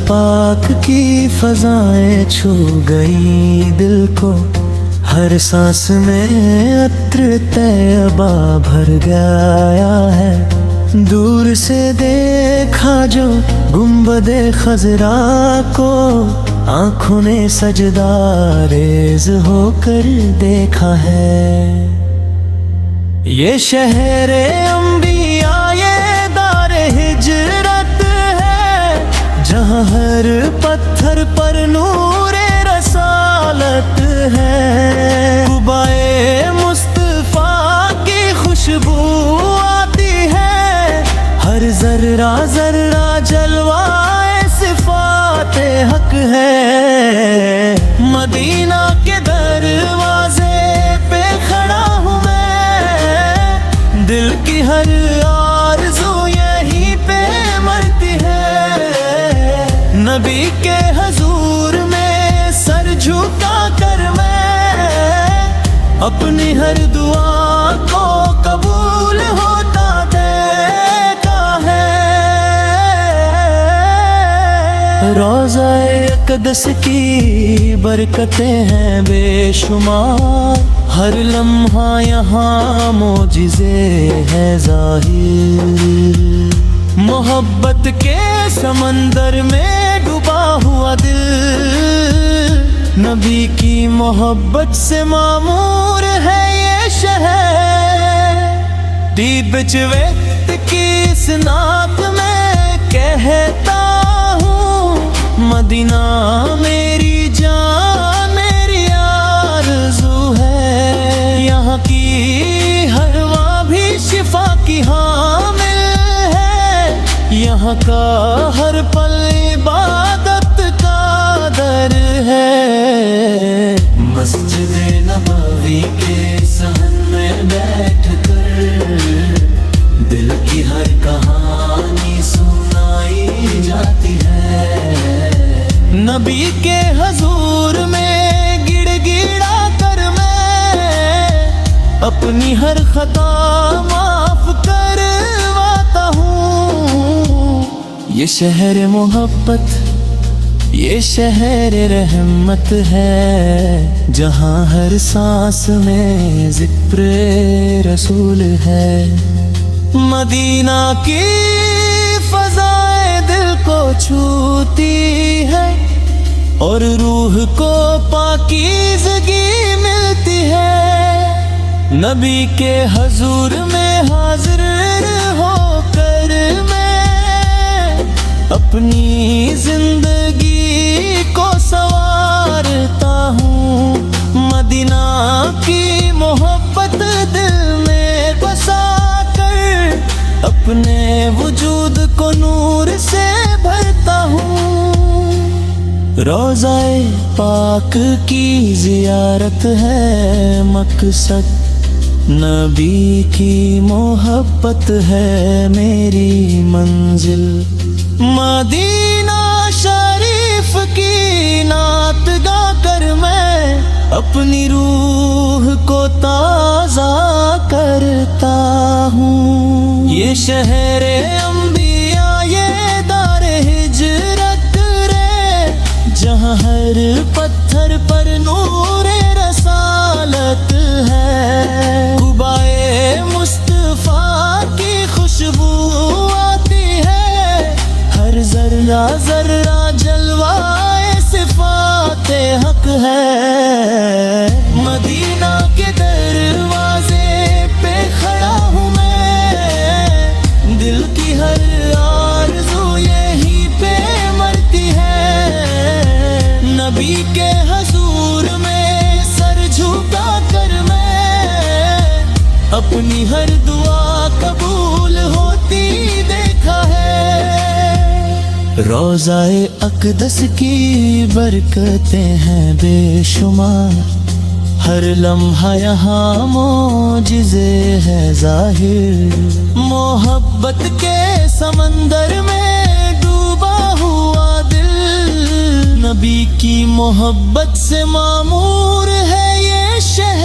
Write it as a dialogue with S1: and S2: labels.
S1: پاک کی فضائیں چھو گئی دل کو، ہر سانس میں عطر طیبہ بھر گیا ہے۔ دور سے دیکھا جو گنبد خضرا کو، آنکھوں نے سجدہ ریز ہو کر دیکھا ہے۔ یہ شہر انبیاء یہ دار ہجرت ہے، جہاں ہر پتھر پر نور رسالت ہے۔ قبائے مصطفیٰ کی خوشبو آتی ہے، ہر ذرہ ذرہ جلوہ صفات حق ہے۔ مدینہ کے دروازے پہ کھڑا ہوں میں، دل کی ہر آرزو یہیں پہ مرتی ہے۔ نبی کے حضور میں سر جھکا کر میں اپنی ہر دعا کو قبول ہوتا دیکھا ہے۔ روضہ اقدس کی برکتیں ہیں بے شمار، ہر لمحہ یہاں معجزے ہیں ظاہر۔ محبت کے سمندر میں ڈوبا ہوا دل، نبی کی محبت سے معمور ہے یہ شہر۔ دیب چویت کی اس نعت میں کہتا ہوں، مدینہ میری جان میری آرزو ہے۔ یہاں کی ہر ہوا بھی شفا کی حامل ہے، یہاں کا ہر پل عبادت کا در ہے۔ مسجد نبوی کے صحن میں بیٹھ کر دل کی ہر کہانی سنائی جاتی ہے۔ نبی کے حضور میں گڑ گڑا کر میں اپنی ہر خطا معاف کرواتا ہوں۔ یہ شہر محبت یہ شہر رحمت ہے، جہاں ہر سانس میں ذکر رسول ہے۔ مدینہ کی فضائیں دل کو چھوتی ہے، اور روح کو پاکیزگی ملتی ہے۔ نبی کے حضور میں حاضر ہو کر میں اپنی زندگی کو سنوارتا ہوں۔ مدینہ کی محبت دل میں بسا کر اپنے وجود کو نور سے بھرتا ہوں۔ روضہ پاک کی زیارت ہے مقصد، نبی کی محبت ہے میری منزل۔ مدینہ شریف کی نعت گا کر میں اپنی روح کو تازہ کرتا ہوں۔ یہ شہر انبیاء یہ دار ہجرت رے، جہاں ہر پتھر پر نور رسالت ہے۔ قبائے مصطفیٰ کی خوشبو آتی ہے، ہر ذرہ ذرہ جلوہ صفات حق ہے۔ مدینہ کے دروازے پہ کھڑا ہوں میں، دل کی ہر آرزو یہیں پہ مرتی ہے۔ نبی کے حضور میں سر جھکا کر میں اپنی ہر دعا قبول ہوتی دیکھا ہے۔ روضہ اقدس کی برکتیں ہیں بے شمار، ہر لمحہ یہاں معجزے ہے ظاہر۔ محبت کے سمندر میں ڈوبا ہوا دل، نبی کی محبت سے معمور ہے یہ شہر۔